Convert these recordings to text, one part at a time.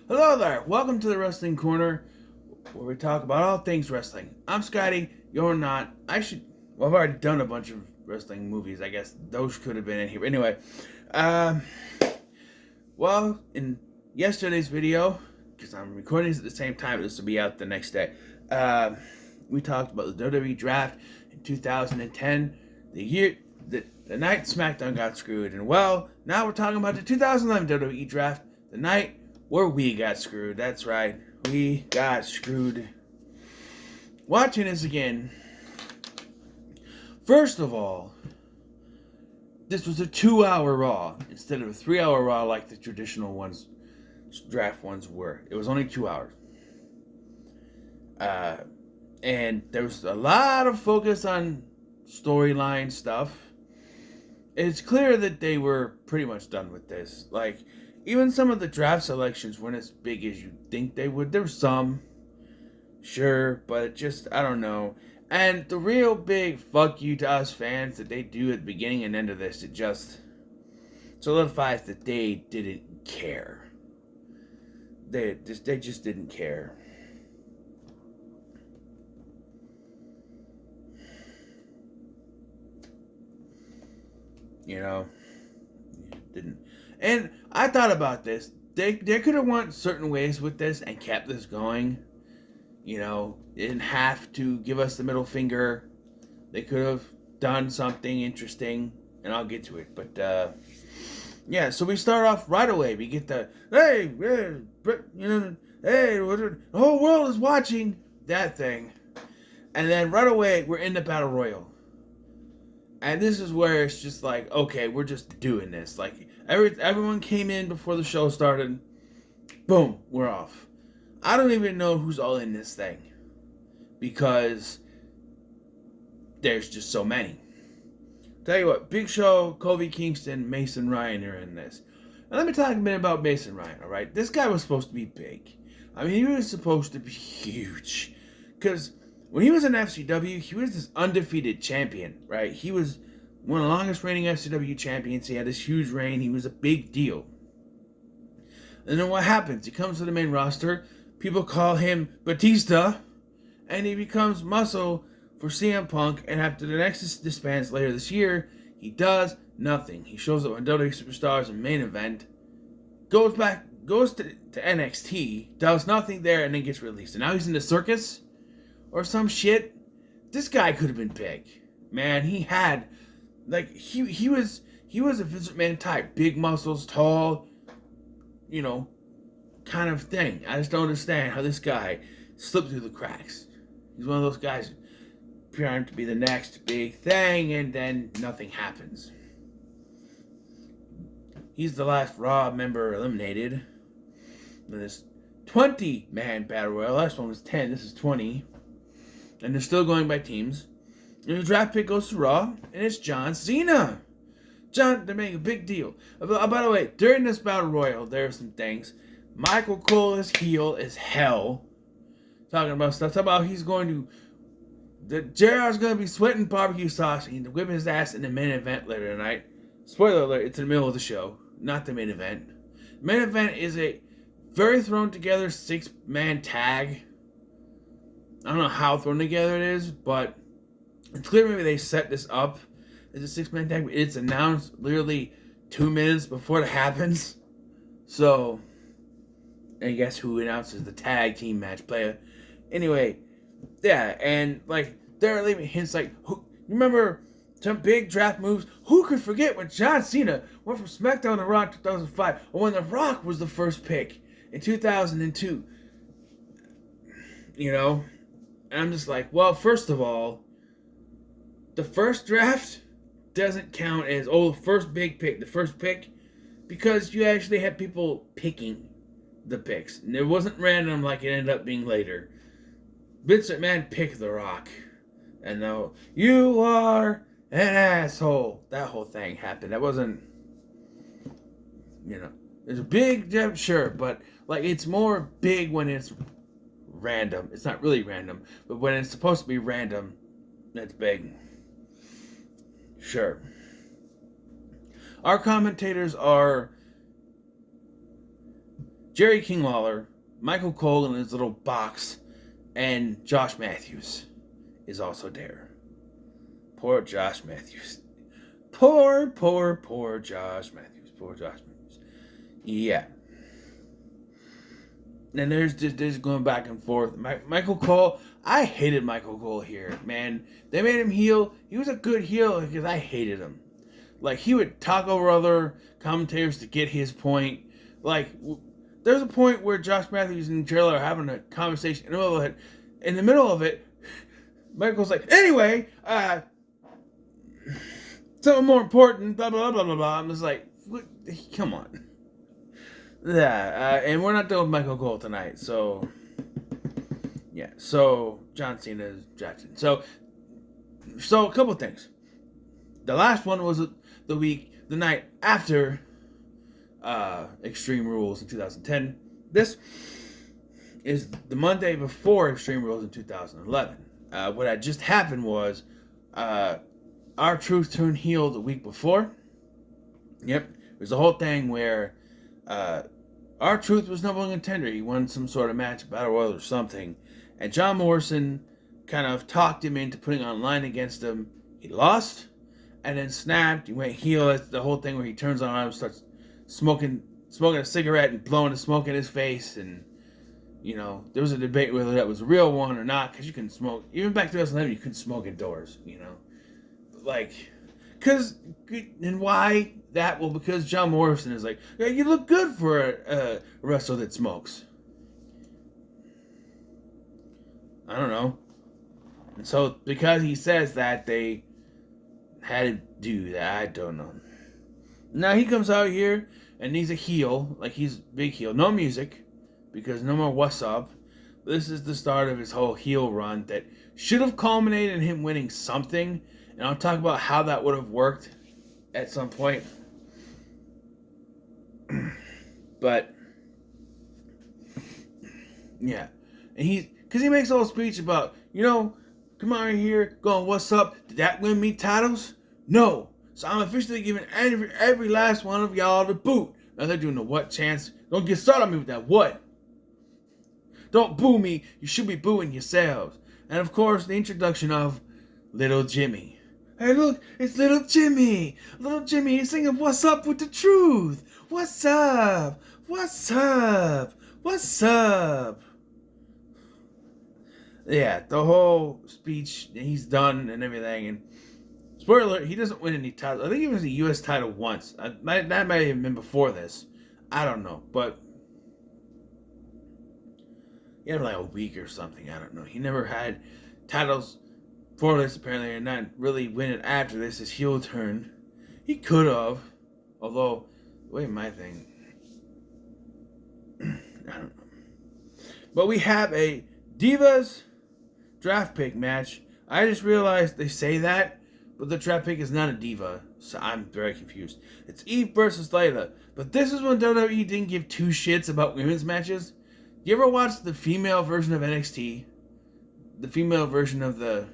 Hello there. Welcome to the Wrestling Corner, where we talk about all things wrestling. I'm Scotty. You're not. Well, I've already done a bunch of wrestling movies. I guess those could have been in here. Anyway, um, in yesterday's video, because I'm recording this at the same time, this will be out the next day. We talked about the WWE draft in 2010, the night SmackDown got screwed, and now we're talking about the 2011 WWE draft, the night where we got screwed. That's right, we got screwed. Watching this again, first of all, this was a 2-hour Raw instead of a 3-hour Raw like the traditional draft ones were. It was only 2 hours. And there was a lot of focus on storyline stuff. It's clear that they were pretty much done with this. Like, even some of the draft selections weren't as big as you'd think they would. There were some, sure, but I don't know. And the real big fuck you to us fans that they do at the beginning and end of this, it just solidifies that they didn't care. They just didn't care. You know, didn't. And I thought about this. They could have went certain ways with this and kept this going. You know, they didn't have to give us the middle finger. They could have done something interesting, and I'll get to it. But yeah, so we start off right away. We get the hey, the whole world is watching that thing, and then right away we're in the battle royal. And this is where it's just like, okay, we're just doing this. Like, everyone came in before the show started. Boom, we're off. I don't even know who's all in this thing. Because there's just so many. Tell you what, Big Show, Kofi Kingston, Mason Ryan are in this. Now let me talk a minute about Mason Ryan, alright? This guy was supposed to be big. I mean, he was supposed to be huge. Because when he was in FCW, he was this undefeated champion, right? He was one of the longest reigning FCW champions. He had this huge reign. He was a big deal. And then what happens? He comes to the main roster. People call him Batista. And he becomes muscle for CM Punk. And after the Nexus disbands later this year, he does nothing. He shows up on WWE Superstars in main event. Goes to NXT. Does nothing there and then gets released. And now he's in the circus or some shit. This guy could have been big. Man, he had, like, he was a Vince McMahon type. Big muscles, tall, kind of thing. I just don't understand how this guy slipped through the cracks. He's one of those guys trying to be the next big thing, and then nothing happens. He's the last Raw member eliminated in this 20-man battle royal. Last one was 10. This is 20. And they're still going by teams. And the draft pick goes to Raw, and it's John Cena. They're making a big deal. By the way, during this battle royal, there are some things. Michael Cole is heel as hell. Talking about he's going to... JR's going to be sweating barbecue sauce and whip his ass in the main event later tonight. Spoiler alert, it's in the middle of the show, not the main event. The main event is a very thrown together 6-man tag. I don't know how thrown together it is, but it's clear maybe they set this up as a 6-man tag. It's announced literally 2 minutes before it happens. So, I guess who announces the tag team match player. Anyway, yeah, and like, they're leaving hints like, you remember some big draft moves? Who could forget when John Cena went from SmackDown to Raw in 2005, or when The Rock was the first pick in 2002? And I'm just like, well, first of all, the first draft doesn't count as, the first big pick, the first pick, because you actually had people picking the picks. And it wasn't random like it ended up being later. Vince McMahon picked The Rock. And now, you are an asshole. That whole thing happened. That wasn't, it's a big jump, sure, but like, it's more big when it's random. It's not really random, but when it's supposed to be random, that's big. Sure. Our commentators are Jerry King Lawler, Michael Cole in his little box, and Josh Matthews is also there. Poor Josh Matthews. Poor Josh Matthews. Poor Josh Matthews. Yeah. And there's going back and forth. Michael Cole, I hated Michael Cole here, man. They made him heel. He was a good heel because I hated him. Like, he would talk over other commentators to get his point. Like, there's a point where Josh Matthews and Jerry are having a conversation in the middle of it. In the middle of it, Michael's like, anyway, something more important, blah, blah, blah, blah, blah. I'm just like, what? Come on. Yeah, and we're not done with Michael Cole tonight, so, yeah, so, John Cena's Jackson. So a couple things. The last one was the night after Extreme Rules in 2010. This is the Monday before Extreme Rules in 2011. What had just happened was R-Truth turned heel the week before. Yep, it was the whole thing where R-Truth was number one contender. He won some sort of match, Battle Royal or something. And John Morrison kind of talked him into putting on line against him. He lost, and then snapped. He went heel. That's the whole thing where he turns on him, starts smoking a cigarette and blowing the smoke in his face. And, you know, there was a debate whether that was a real one or not, because you couldn't smoke. Even back to 2011, you couldn't smoke indoors, you know. Like, and why that? Well, because John Morrison is like, yeah, you look good for a wrestler that smokes. I don't know. And so, because he says that, they had to do that. I don't know. Now he comes out here and he's a heel, like he's a big heel. No music, because no more What's Up. This is the start of his whole heel run that should have culminated in him winning something. And I'll talk about how that would have worked at some point. But, yeah. And because he makes a whole speech about, you know, come on here, going, what's up? Did that win me titles? No. So I'm officially giving every last one of y'all the boot. Now they're doing the what chance. Don't get started on me with that what. Don't boo me. You should be booing yourselves. And of course, the introduction of Little Jimmy. Hey, look, it's Little Jimmy. Little Jimmy is singing What's Up with the Truth. What's up? What's up? What's up? Yeah, the whole speech, he's done and everything. And spoiler alert, he doesn't win any titles. I think he was a U.S. title once. That might have been before this. I don't know. But he had like a week or something. I don't know. He never had titles for this, apparently, and not really win it after this, his heel turn. He could have. Although, wait, my thing. I don't know. But we have a Divas draft pick match. I just realized they say that, but the draft pick is not a diva, so I'm very confused. It's Eve versus Layla. But this is when WWE didn't give two shits about women's matches. You ever watch the female version of NXT? The female version of the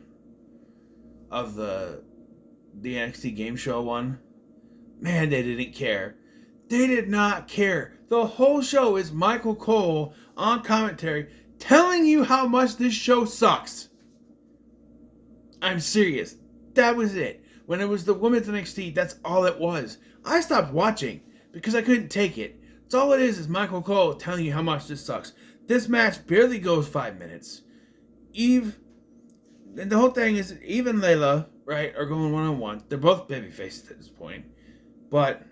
NXT game show one? Man, they didn't care. They did not care. The whole show is Michael Cole on commentary telling you how much this show sucks. I'm serious. That was it. When it was the women's NXT, that's all it was. I stopped watching because I couldn't take it. It's all it is Michael Cole telling you how much this sucks. This match barely goes 5 minutes. Eve, and the whole thing is Eve and Layla, right, are going one-on-one. They're both baby faces at this point. But,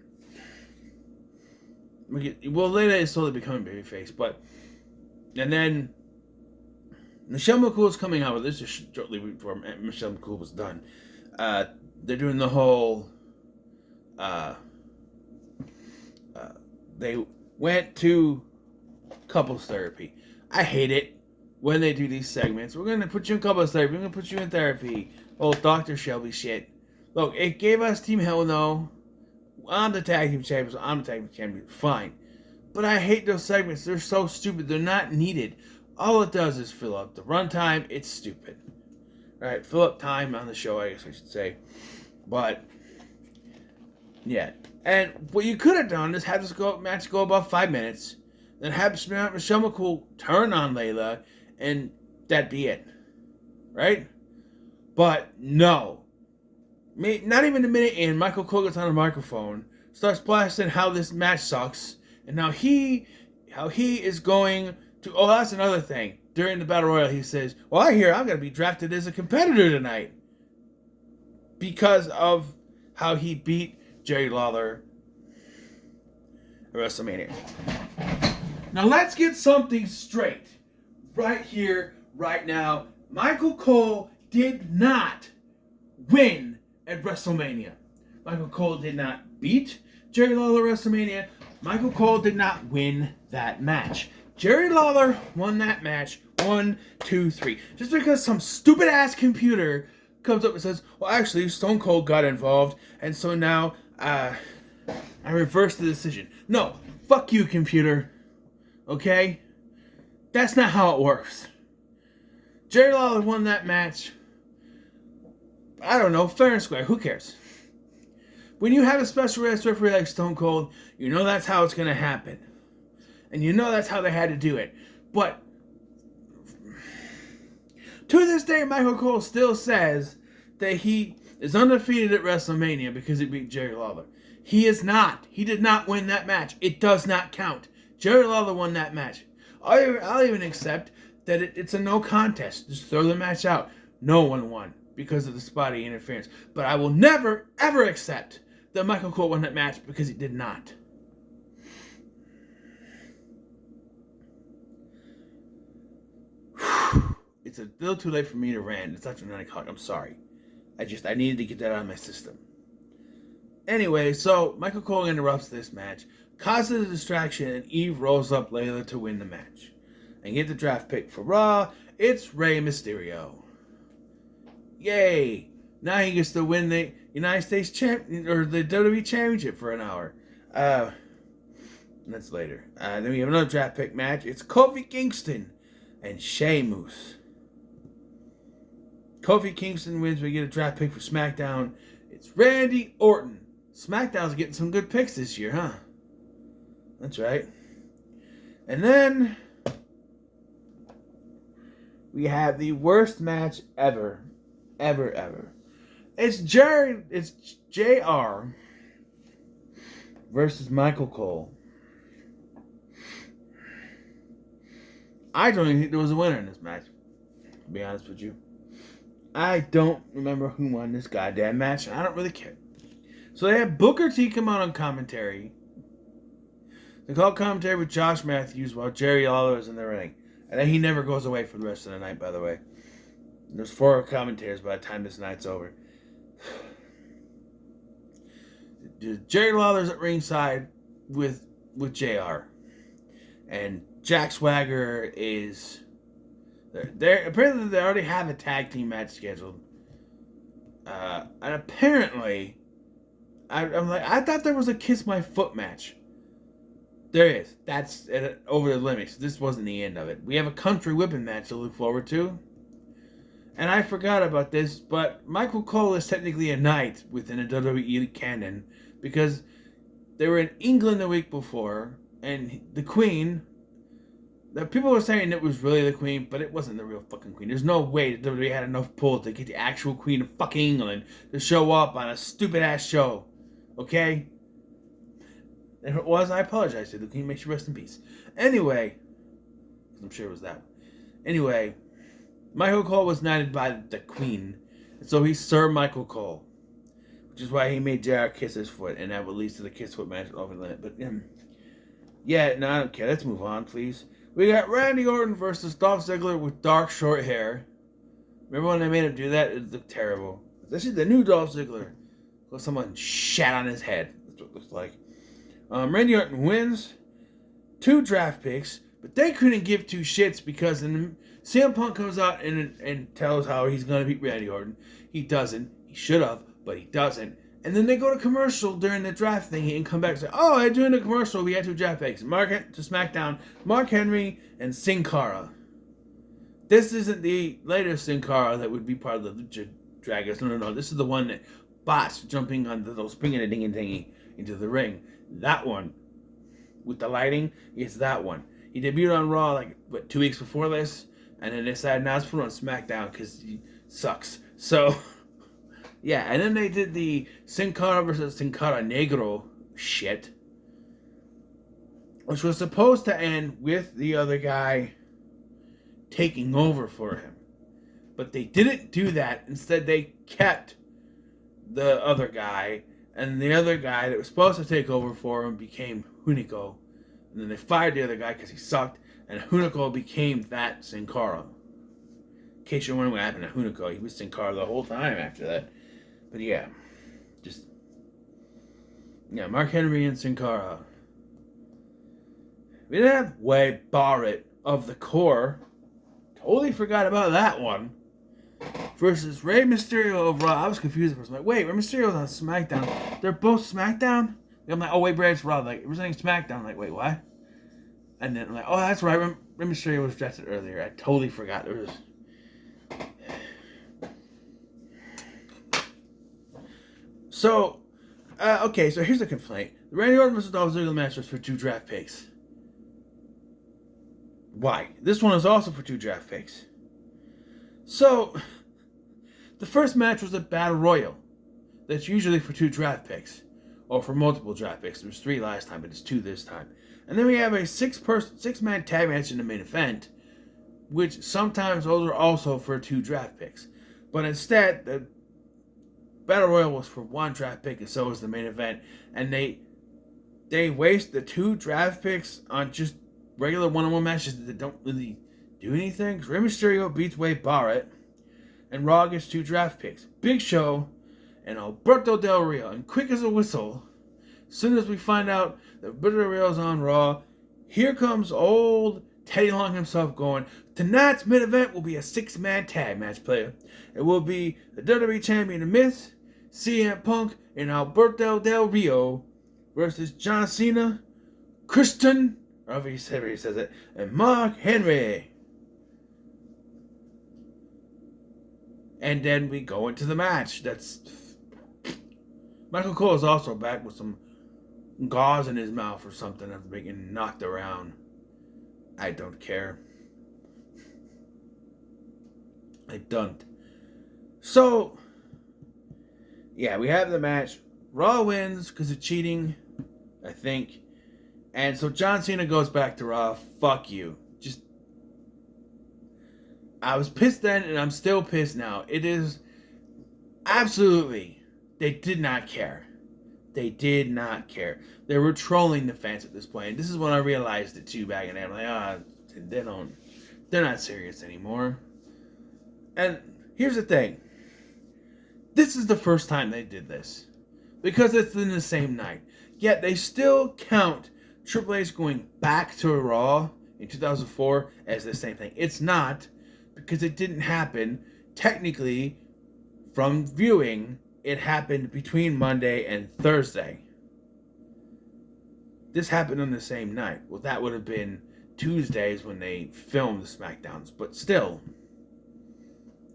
Layla is slowly becoming babyface, but, and then Michelle McCool is coming out with this just shortly before Michelle McCool was done. They're doing the whole, they went to couples therapy. I hate it when they do these segments. We're going to put you in couples therapy. We're going to put you in therapy. Oh, Dr. Shelby shit. Look, it gave us Team Hell No. I'm the tag team champions. I'm the tag team champion. Fine. But I hate those segments. They're so stupid. They're not needed. All it does is fill up the runtime. It's stupid. Right? Fill up time on the show, I guess I should say. But, yeah. And what you could have done is have this match go about 5 minutes. then have Michelle McCool turn on Layla, and that'd be it. Right? But no. Not even a minute in, Michael Cole gets on a microphone, starts blasting how this match sucks, and how he is going to... Oh, that's another thing. During the Battle Royal, he says, well, I hear I'm going to be drafted as a competitor tonight. Because of how he beat Jerry Lawler at WrestleMania. Now let's get something straight. Right here, right now. Michael Cole did not win at WrestleMania. Michael Cole did not beat Jerry Lawler at WrestleMania. Michael Cole did not win that match. Jerry Lawler won that match 1, 2, 3. Just because some stupid ass computer comes up and says, well, actually, Stone Cold got involved, and so now I reversed the decision. No, fuck you, computer. Okay? That's not how it works. Jerry Lawler won that match. I don't know, fair and square. Who cares? When you have a special guest referee like Stone Cold, you know that's how it's going to happen. And you know that's how they had to do it. But to this day, Michael Cole still says that he is undefeated at WrestleMania because he beat Jerry Lawler. He is not. He did not win that match. It does not count. Jerry Lawler won that match. I'll even accept that it's a no contest. Just throw the match out. No one won because of the spotty interference. But I will never, ever accept that Michael Cole won that match because he did not. It's a little too late for me to rant. It's after 9 o'clock. I'm sorry. I needed to get that out of my system. Anyway, so Michael Cole interrupts this match, causes a distraction, and Eve rolls up Layla to win the match. And get the draft pick for Raw. It's Rey Mysterio. Yay! Now he gets to win the United States or the WWE Championship for an hour. That's later. Then we have another draft pick match. It's Kofi Kingston and Sheamus. Kofi Kingston wins. We get a draft pick for SmackDown. It's Randy Orton. SmackDown's getting some good picks this year, huh? That's right. And then we have the worst match ever. Ever. It's JR versus Michael Cole. I don't even think there was a winner in this match, to be honest with you. I don't remember who won this goddamn match, and I don't really care. So they have Booker T come out on commentary. They call commentary with Josh Matthews while Jerry Lawler is in the ring. And then he never goes away for the rest of the night, by the way. There's 4 commentators by the time this night's over. Jerry Lawler's at ringside with JR. And Jack Swagger is... Apparently they already have a tag team match scheduled. And apparently... I thought there was a Kiss My Foot match. There is. That's over the limits. This wasn't the end of it. We have a country whipping match to look forward to. And I forgot about this, but Michael Cole is technically a knight within a WWE canon because they were in England the week before, and the Queen, the people were saying it was really the Queen, but it wasn't the real fucking Queen. There's no way that WWE had enough pull to get the actual Queen of fucking England to show up on a stupid ass show. Okay? If it was, I apologize to the Queen. May she rest in peace. Anyway, I'm sure it was that one. Anyway, Michael Cole was knighted by the Queen, and so he's Sir Michael Cole, which is why he made JR kiss his foot, and that would lead to the kiss foot match over the limit. But yeah, no, I don't care. Let's move on, please. We got Randy Orton versus Dolph Ziggler with dark short hair. Remember when they made him do that? It looked terrible. This is the new Dolph Ziggler. Well, someone shat on his head. That's what it looks like. Randy Orton wins. 2 draft picks, but they couldn't give 2 shits because CM Punk comes out and tells how he's going to beat Randy Orton. He doesn't. He should have, but he doesn't. And then they go to commercial during the draft thing and come back and say, oh, during the commercial, we had 2 draft picks. To SmackDown, Mark Henry and Sin Cara. This isn't the later Sin Cara that would be part of the Lucha Dragons. No. This is the one that bots jumping on the little spring and a ding-a-dingy into the ring. That one with the lighting is that one. He debuted on Raw like 2 weeks before this, and then they decided now let's put it on SmackDown because he sucks. So yeah, and then they did the Sin Cara versus Sin Cara Negro shit, which was supposed to end with the other guy taking over for him. But they didn't do that. Instead, they kept the other guy, and the other guy that was supposed to take over for him became Hunico. And then they fired the other guy because he sucked, and Hunico became that Sin Cara. In case you're wondering what happened to Hunico, he was Sin Cara the whole time after that. But yeah, Mark Henry and Sin Cara. We didn't have Wade Barrett of the Core. Totally forgot about that one. Versus Rey Mysterio of Raw. I was confused at first. I'm like, wait, Rey Mysterio's on SmackDown. They're both SmackDown? I'm like, oh wait, Bray's Raw. Like, representing SmackDown. I'm like, wait, what? And then I'm like, oh, that's right. Rey Mysterio was drafted earlier. I totally forgot. There was. So, okay, so here's the complaint. The Randy Orton vs. Dolph Ziggler match was for 2 draft picks. Why? This one is also for 2 draft picks. So, the first match was a Battle Royal. That's usually for 2 draft picks. Or for multiple draft picks. There was 3 last time, but it's 2 this time. And then we have a 6-man tag match in the main event, which sometimes those are also for 2 draft picks. But instead, the Battle Royal was for 1 draft pick, and so was the main event. And they waste the 2 draft picks on just regular one-on-one matches that don't really do anything. Rey Mysterio beats Wade Barrett, and Raw gets 2 draft picks. Big Show and Alberto Del Rio. And quick as a whistle, as soon as we find out that Alberto Del Rio's on Raw, here comes old Teddy Long himself going, tonight's main event will be a 6-man tag match, player. It will be the WWE Champion, The Miz, CM Punk, and Alberto Del Rio versus John Cena, Christian, or however he says it, and Mark Henry. And then we go into the match. Michael Cole is also back with some gauze in his mouth or something after being knocked around. I don't care. I don't. So, yeah, we have the match. Raw wins because of cheating, I think. And so John Cena goes back to Raw. Fuck you. I was pissed then, and I'm still pissed now. It is absolutely, they did not care. They did not care. They were trolling the fans at this point. This is when I realized it too back in the day. I'm like, they're not serious anymore. And here's the thing. This is the first time they did this. Because it's in the same night. Yet they still count Triple H going back to Raw in 2004 as the same thing. It's not, because it didn't happen. Technically, from viewing, it happened between Monday and Thursday. This happened on the same night. Well, that would have been Tuesdays when they filmed the SmackDowns. But still,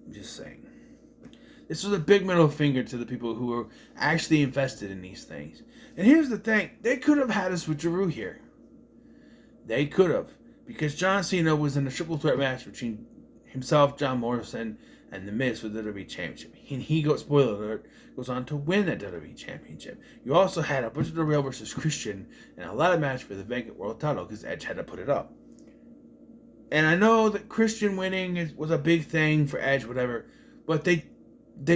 I'm just saying. This was a big middle finger to the people who were actually invested in these things. And here's the thing. They could have had a switcheroo here. They could have. Because John Cena was in a triple threat match between himself, John Morrison, and The Miz for the WWE Championship. And he goes, spoiler alert, goes on to win the WWE Championship. You also had Alberto Del Rio versus Christian in a ladder match for the vacant world title because Edge had to put it up. And I know that Christian winning was a big thing for Edge, whatever, but they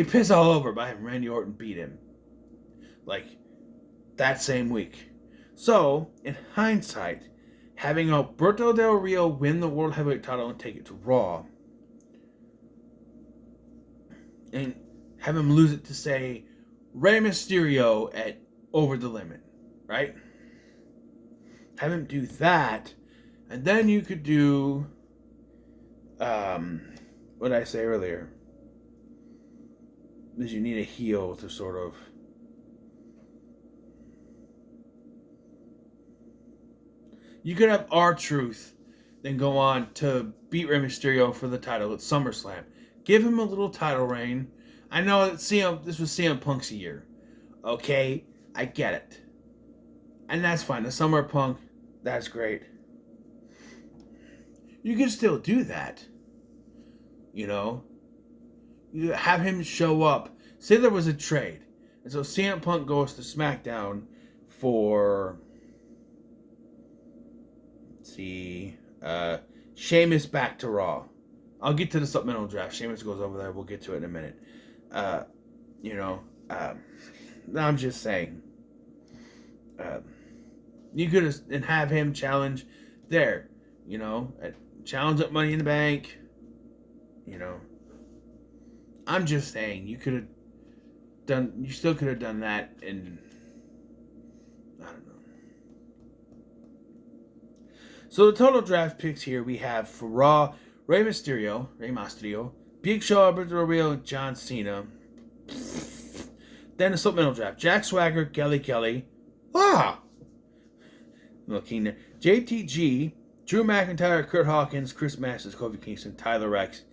piss all over by having Randy Orton beat him. Like, that same week. So, in hindsight, having Alberto Del Rio win the World Heavyweight title and take it to Raw, and have him lose it to, say, Rey Mysterio at Over the Limit, right? Have him do that, and then you could do, what did I say earlier? Is you need a heel to sort of you could have R-Truth then go on to beat Rey Mysterio for the title at SummerSlam. Give him a little title reign. I know that this was CM Punk's year. Okay, I get it. And that's fine. The Summer Punk That's great. You can still do that. You know? You have him show up. Say there was a trade. And so CM Punk goes to SmackDown for... Let's see... Sheamus back to Raw. I'll get to the supplemental draft. Sheamus goes over there. We'll get to it in a minute. I'm just saying. You could have him challenge there. Challenge at Money in the Bank. I'm just saying you could have done. You still could have done that, and I don't know. So the total draft picks here we have for Raw: Rey Mysterio, Big Show, Alberto Del Rio, John Cena. Then the supplemental draft: Jack Swagger, Kelly. Looking there. JTG, Drew McIntyre, Kurt Hawkins, Chris Masters, Kofi Kingston, Tyler Rex,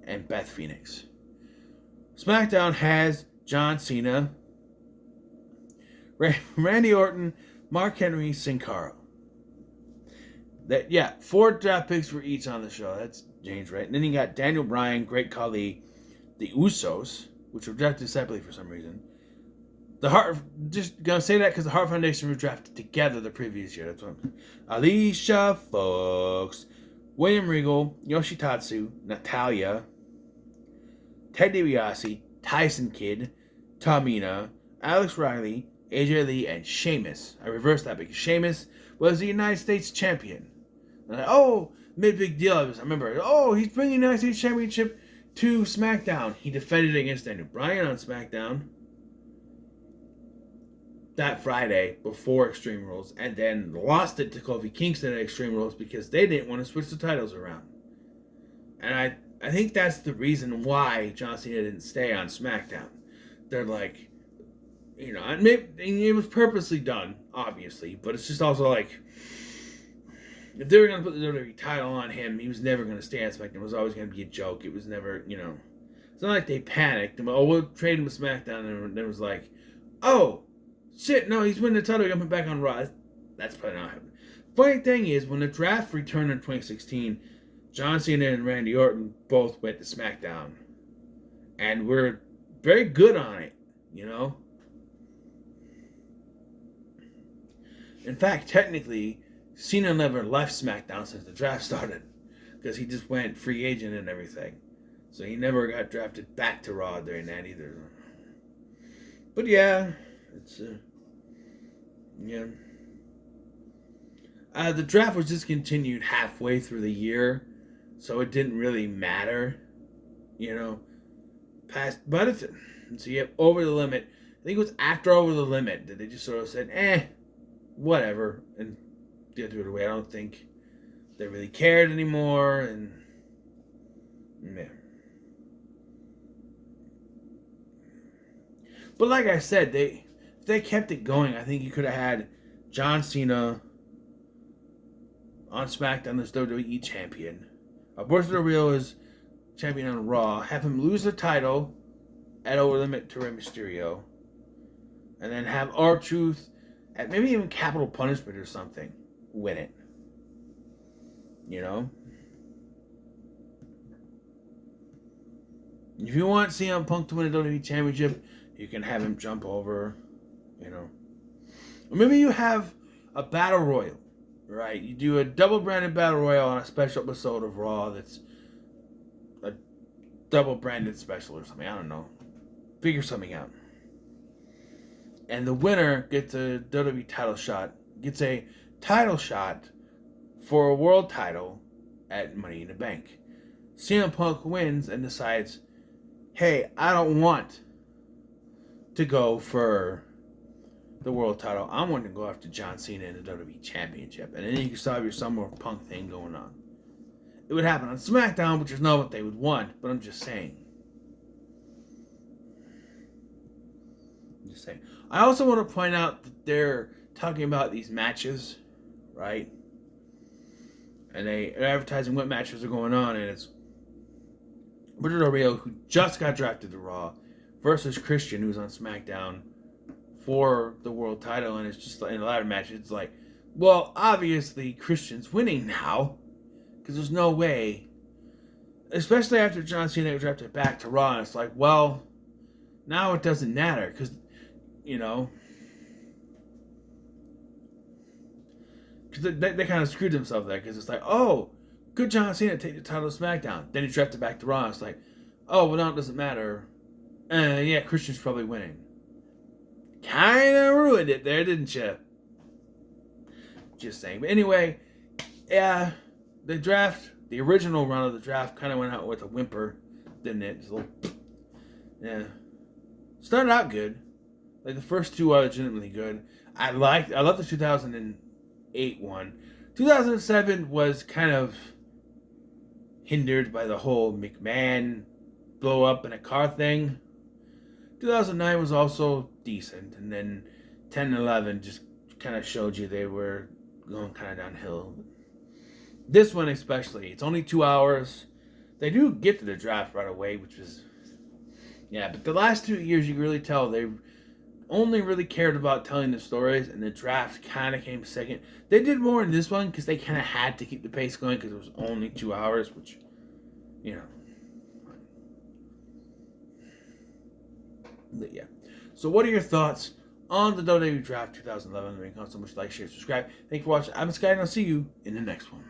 and Beth Phoenix. SmackDown has John Cena, Randy Orton, Mark Henry, Sin Cara. 4 draft picks for each on the show. That's James, right? And then you got Daniel Bryan, Great Khali, the Usos, which were drafted separately for some reason. Just gonna say that because the Hart Foundation were drafted together the previous year. That's what I'm saying. Alicia Fox, William Regal, Yoshitatsu, Natalia, Ted DiBiase, Tyson Kidd, Tamina, Alex Riley, AJ Lee, and Sheamus. I reversed that because Sheamus was the United States champion. And made a big deal of this. I remember, he's bringing the United States Championship to SmackDown. He defended against Daniel Bryan on SmackDown that Friday before Extreme Rules, and then lost it to Kofi Kingston at Extreme Rules because they didn't want to switch the titles around. And I think that's the reason why John Cena didn't stay on SmackDown. They're like, and it was purposely done, obviously, but it's just also like, if they were going to put the WWE title on him, he was never going to stay on SmackDown. It was always going to be a joke. It was never, it's not like they panicked. We'll trade him to SmackDown, and it was like, shit, no, he's winning the title. He's going to put back on Raw. That's probably not happening. Funny thing is, when the draft returned in 2016, John Cena and Randy Orton both went to SmackDown. And we're very good on it, In fact, technically, Cena never left SmackDown since the draft started. Because he just went free agent and everything. So he never got drafted back to Raw during that either. But yeah, it's... the draft was discontinued halfway through the year, so it didn't really matter, Over the Limit. I think it was after Over the Limit that they just sort of said, whatever, and threw it away. I don't think they really cared anymore, and But like I said, if they kept it going, I think you could have had John Cena on SmackDown as WWE champion. Alberto Del Rio is champion on Raw. Have him lose the title at Over the Limit to Rey Mysterio. And then have R-Truth at maybe even Capital Punishment or something win it. If you want CM Punk to win the WWE Championship, you can have him jump over, Or maybe you have a Battle Royal, right? You do a double-branded Battle Royal on a special episode of Raw that's a double-branded special or something. I don't know. Figure something out. And the winner gets a WWE title shot, gets a title shot for a world title at Money in the Bank. CM Punk wins and decides, hey, I don't want to go for the world title. I want to go after John Cena in the WWE Championship. And then you can still have your Summer Punk thing going on. It would happen on SmackDown, which is not what they would want, but I'm just saying. I also want to point out that they're talking about these matches, right? And they're advertising what matches are going on, and it's Alberto Del Rio, who just got drafted to Raw, versus Christian, who's on SmackDown for the world title, and it's just in a ladder match. It's like Well, obviously, Christian's winning now. Because there's no way. Especially after John Cena got drafted back to Raw. And it's like, well, now it doesn't matter. Because, you know. Because they kind of screwed themselves there. Because it's like, oh, good John Cena take the title of SmackDown. Then he drafted back to Raw. It's like, oh, well, now it doesn't matter. Yeah, Christian's probably winning. Kind of ruined it there, didn't you? Just saying. But anyway, yeah, the draft, the original run of the draft kind of went out with a whimper, didn't it? Just a little, yeah. Started out good. Like the first two are legitimately good. I love the 2008 one. 2007 was kind of hindered by the whole McMahon blow up in a car thing. 2009 was also decent, and then 10 and 11 just kind of showed you they were going kind of downhill. This one especially, it's only 2 hours. They do get to the draft right away, which is, yeah, but the last 2 years you can really tell they only really cared about telling the stories, and the draft kind of came second. They did more in this one because they kind of had to keep the pace going because it was only 2 hours, which, you know. But yeah. So what are your thoughts on the WWE Draft 2011? Make so much like, share, subscribe. Thank you for watching. I'm Sky, and I'll see you in the next one.